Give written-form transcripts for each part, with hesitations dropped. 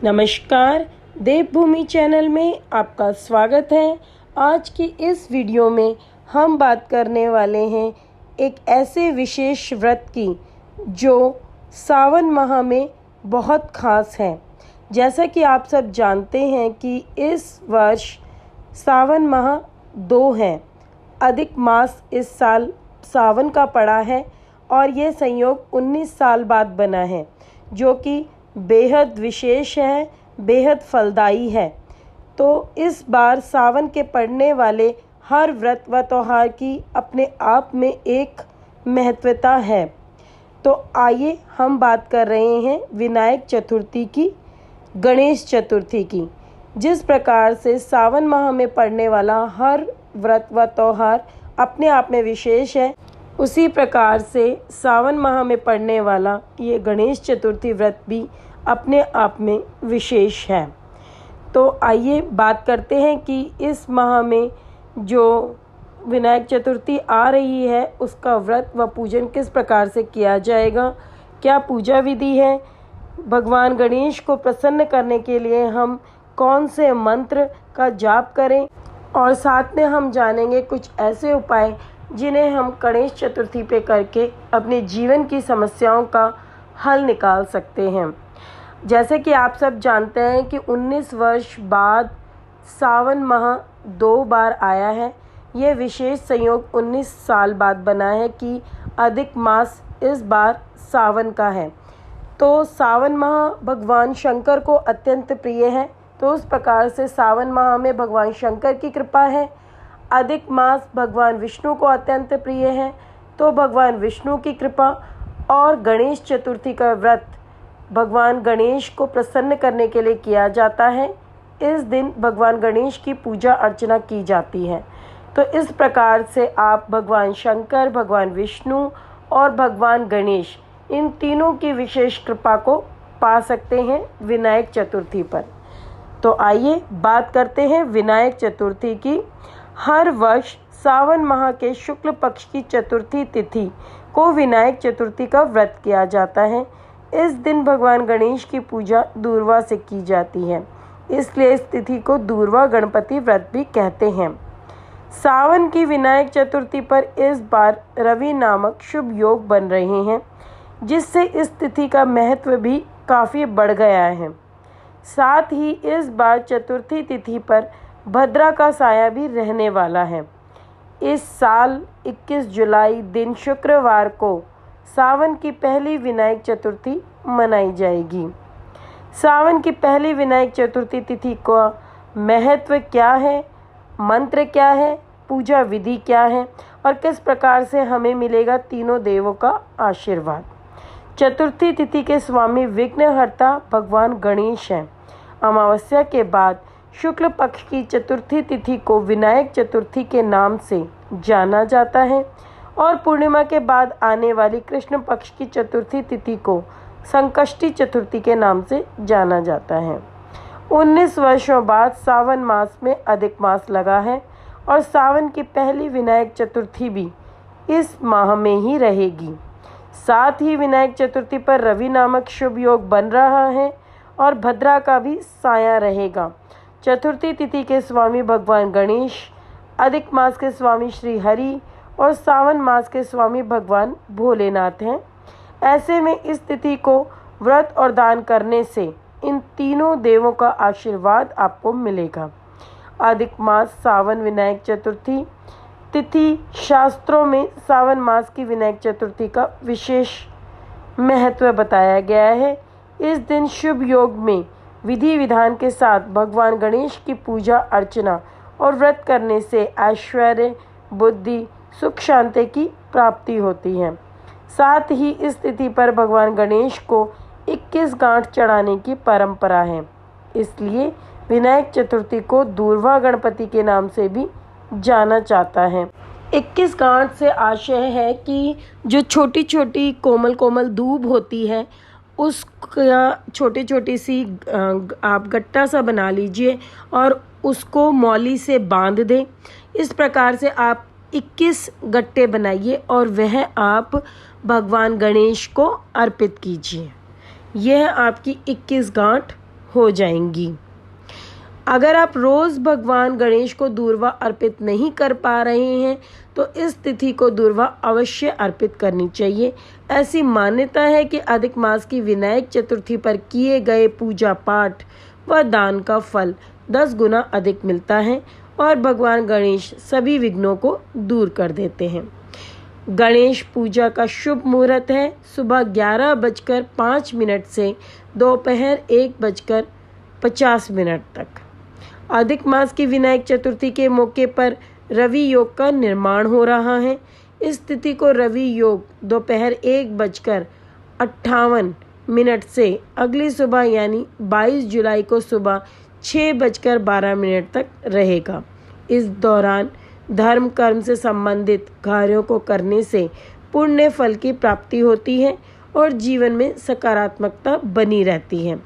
नमस्कार, देवभूमि चैनल में आपका स्वागत है। आज की इस वीडियो में हम बात करने वाले हैं एक ऐसे विशेष व्रत की जो सावन माह में बहुत ख़ास है। जैसा कि आप सब जानते हैं कि इस वर्ष सावन माह 2 है। अधिक मास इस साल सावन का पड़ा है और ये संयोग 19 साल बाद बना है, जो कि बेहद विशेष है, बेहद फलदायी है। तो इस बार सावन के पड़ने वाले हर व्रत व त्योहार की अपने आप में एक महत्वता है। तो आइए हम बात कर रहे हैं विनायक चतुर्थी की, गणेश चतुर्थी की। जिस प्रकार से सावन माह में पड़ने वाला हर व्रत व त्योहार अपने आप में विशेष है, उसी प्रकार से सावन माह में पड़ने वाला ये गणेश चतुर्थी व्रत भी अपने आप में विशेष है। तो आइए बात करते हैं कि इस माह में जो विनायक चतुर्थी आ रही है उसका व्रत व पूजन किस प्रकार से किया जाएगा, क्या पूजा विधि है, भगवान गणेश को प्रसन्न करने के लिए हम कौन से मंत्र का जाप करें, और साथ में हम जानेंगे कुछ ऐसे उपाय जिन्हें हम गणेश चतुर्थी पे करके अपने जीवन की समस्याओं का हल निकाल सकते हैं। जैसे कि आप सब जानते हैं कि 19 वर्ष बाद सावन माह 2 बार आया है। ये विशेष संयोग 19 साल बाद बना है कि अधिक मास इस बार सावन का है। तो सावन माह भगवान शंकर को अत्यंत प्रिय है, तो उस प्रकार से सावन माह में भगवान शंकर की कृपा है। अधिक मास भगवान विष्णु को अत्यंत प्रिय है, तो भगवान विष्णु की कृपा। और गणेश चतुर्थी का व्रत भगवान गणेश को प्रसन्न करने के लिए किया जाता है। इस दिन भगवान गणेश की पूजा अर्चना की जाती है। तो इस प्रकार से आप भगवान शंकर, भगवान विष्णु और भगवान गणेश, इन तीनों की विशेष कृपा को पा सकते हैं विनायक चतुर्थी पर। तो आइए बात करते हैं विनायक चतुर्थी की। हर वर्ष सावन माह के शुक्ल पक्ष की चतुर्थी तिथि को विनायक चतुर्थी का व्रत किया जाता है। इस दिन भगवान गणेश की पूजा दूर्वा से की जाती है, इसलिए इस तिथि को दूर्वा गणपति व्रत भी कहते हैं। सावन की विनायक चतुर्थी पर इस बार रवि नामक शुभ योग बन रहे हैं, जिससे इस तिथि का महत्व भी काफ़ी बढ़ गया है। साथ ही इस बार चतुर्थी तिथि पर भद्रा का साया भी रहने वाला है। इस साल 21 जुलाई दिन शुक्रवार को सावन की पहली विनायक चतुर्थी मनाई जाएगी। सावन की पहली विनायक चतुर्थी तिथि का महत्व क्या है, मंत्र क्या है, पूजा विधि क्या है और किस प्रकार से हमें मिलेगा तीनों देवों का आशीर्वाद। चतुर्थी तिथि के स्वामी विघ्नहर्ता भगवान गणेश हैं। अमावस्या के बाद शुक्ल पक्ष की चतुर्थी तिथि को विनायक चतुर्थी के नाम से जाना जाता है और पूर्णिमा के बाद आने वाली कृष्ण पक्ष की चतुर्थी तिथि को संकष्टी चतुर्थी के नाम से जाना जाता है। 19 वर्षों बाद सावन मास में अधिक मास लगा है और सावन की पहली विनायक चतुर्थी भी इस माह में ही रहेगी। साथ ही विनायक चतुर्थी पर रवि नामक शुभ योग बन रहा है और भद्रा का भी साया रहेगा। चतुर्थी तिथि के स्वामी भगवान गणेश, अधिक मास के स्वामी श्री हरि और सावन मास के स्वामी भगवान भोलेनाथ हैं। ऐसे में इस तिथि को व्रत और दान करने से इन तीनों देवों का आशीर्वाद आपको मिलेगा। अधिक मास सावन विनायक चतुर्थी तिथि शास्त्रों में सावन मास की विनायक चतुर्थी का विशेष महत्व बताया गया है। इस दिन शुभ योग में विधि विधान के साथ भगवान गणेश की पूजा अर्चना और व्रत करने से ऐश्वर्य, बुद्धि, सुख शांति की प्राप्ति होती है। साथ ही इस तिथि पर भगवान गणेश को 21 गांठ चढ़ाने की परंपरा है, इसलिए विनायक चतुर्थी को दूर्वा गणपति के नाम से भी जाना जाता है। 21 गांठ से आशय है कि जो छोटी छोटी कोमल कोमल दूब होती है उसका छोटी छोटी सी आप गट्टा सा बना लीजिए और उसको मौली से बांध दें। इस प्रकार से आप 21 गट्टे बनाइए और वह आप भगवान गणेश को अर्पित कीजिए। यह आपकी 21 गांठ हो जाएंगी। अगर आप रोज़ भगवान गणेश को दूर्वा अर्पित नहीं कर पा रहे हैं तो इस तिथि को दूर्वा अवश्य अर्पित करनी चाहिए। ऐसी मान्यता है कि अधिक मास की विनायक चतुर्थी पर किए गए पूजा पाठ व दान का फल 10 गुना अधिक मिलता है और भगवान गणेश सभी विघ्नों को दूर कर देते हैं। गणेश पूजा का शुभ मुहूर्त है सुबह 11:05 से दोपहर 1:50 तक। अधिक मास की विनायक चतुर्थी के मौके पर रवि योग का निर्माण हो रहा है। इस तिथि को रवि योग दोपहर 1:58 से अगली सुबह यानी 22 जुलाई को सुबह 6:12 तक रहेगा। इस दौरान धर्म कर्म से संबंधित कार्यों को करने से पुण्य फल की प्राप्ति होती है और जीवन में सकारात्मकता बनी रहती है।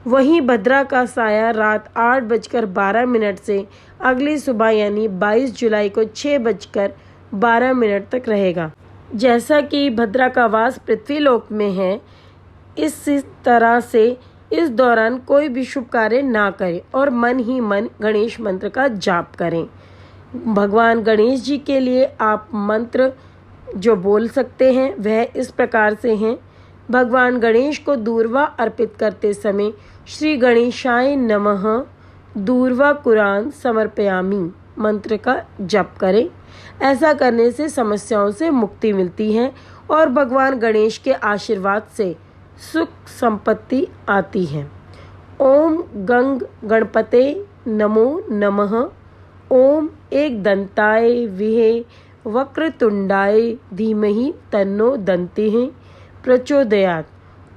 वहीं भद्रा का साया रात 8:12 से अगली सुबह यानी 22 जुलाई को 6:12 तक रहेगा। जैसा कि भद्रा का वास पृथ्वीलोक में है, इस तरह से इस दौरान कोई भी शुभ कार्य ना करें और मन ही मन गणेश मंत्र का जाप करें। भगवान गणेश जी के लिए आप मंत्र जो बोल सकते हैं वह इस प्रकार से हैं। भगवान गणेश को दूर्वा अर्पित करते समय श्री गणेशाय नमः दूर्वा कुरान समर्पयामि मंत्र का जप करें। ऐसा करने से समस्याओं से मुक्ति मिलती है और भगवान गणेश के आशीर्वाद से सुख संपत्ति आती है। ओम गंग गणपते नमो नमः। ओम एक दंताय विहे वक्रतुंडाय धीमहि तन्नो दन्तिः प्रचोदयात्।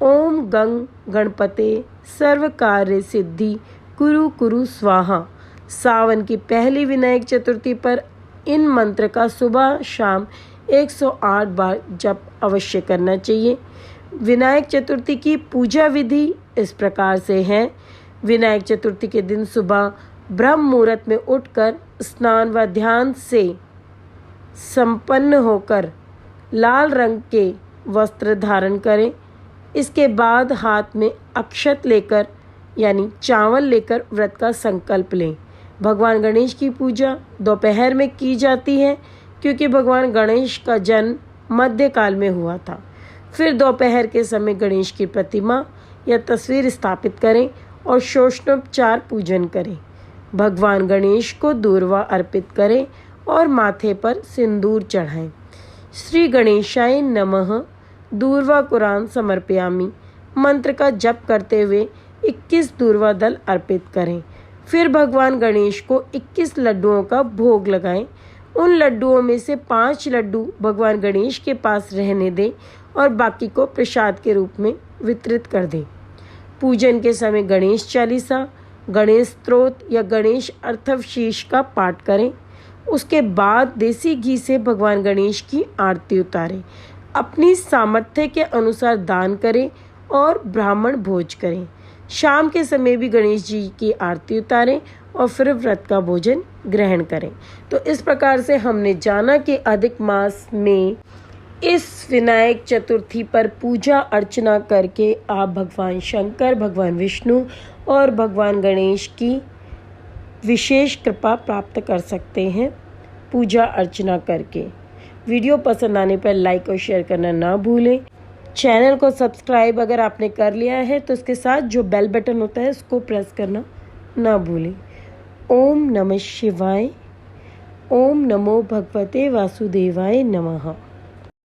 ओम गंग गणपते सर्व कार्य सिद्धि कुरु कुरु स्वाहा। सावन की पहली विनायक चतुर्थी पर इन मंत्र का सुबह शाम 108 बार जप अवश्य करना चाहिए। विनायक चतुर्थी की पूजा विधि इस प्रकार से है। विनायक चतुर्थी के दिन सुबह ब्रह्म मुहूर्त में उठकर स्नान व ध्यान से संपन्न होकर लाल रंग के वस्त्र धारण करें। इसके बाद हाथ में अक्षत लेकर यानी चावल लेकर व्रत का संकल्प लें। भगवान गणेश की पूजा दोपहर में की जाती है क्योंकि भगवान गणेश का जन्म मध्यकाल में हुआ था। फिर दोपहर के समय गणेश की प्रतिमा या तस्वीर स्थापित करें और षोडशोपचार पूजन करें। भगवान गणेश को दूर्वा अर्पित करें और माथे पर सिंदूर चढ़ाएं। श्री गणेशाय नमः दूर्वा कुरान समर्पयामि मंत्र का जप करते हुए 21 दूर्वा दल अर्पित करें। फिर भगवान गणेश को 21 लड्डुओं का भोग लगाएं। उन लड्डुओं में से 5 लड्डू भगवान गणेश के पास रहने दें और बाकी को प्रसाद के रूप में वितरित कर दें। पूजन के समय गणेश चालीसा, गणेश स्तोत्र या गणेश अर्थवशीष का पाठ करें। उसके बाद देसी घी से भगवान गणेश की आरती उतारें। अपनी सामर्थ्य के अनुसार दान करें और ब्राह्मण भोज करें। शाम के समय भी गणेश जी की आरती उतारें और फिर व्रत का भोजन ग्रहण करें। तो इस प्रकार से हमने जाना कि अधिक मास में इस विनायक चतुर्थी पर पूजा अर्चना करके आप भगवान शंकर, भगवान विष्णु और भगवान गणेश की विशेष कृपा प्राप्त कर सकते हैं पूजा अर्चना करके। वीडियो पसंद आने पर लाइक और शेयर करना ना भूलें। चैनल को सब्सक्राइब अगर आपने कर लिया है तो उसके साथ जो बेल बटन होता है उसको प्रेस करना ना भूलें। ओम नमः शिवाय। ओम नमो भगवते वासुदेवाय नमः।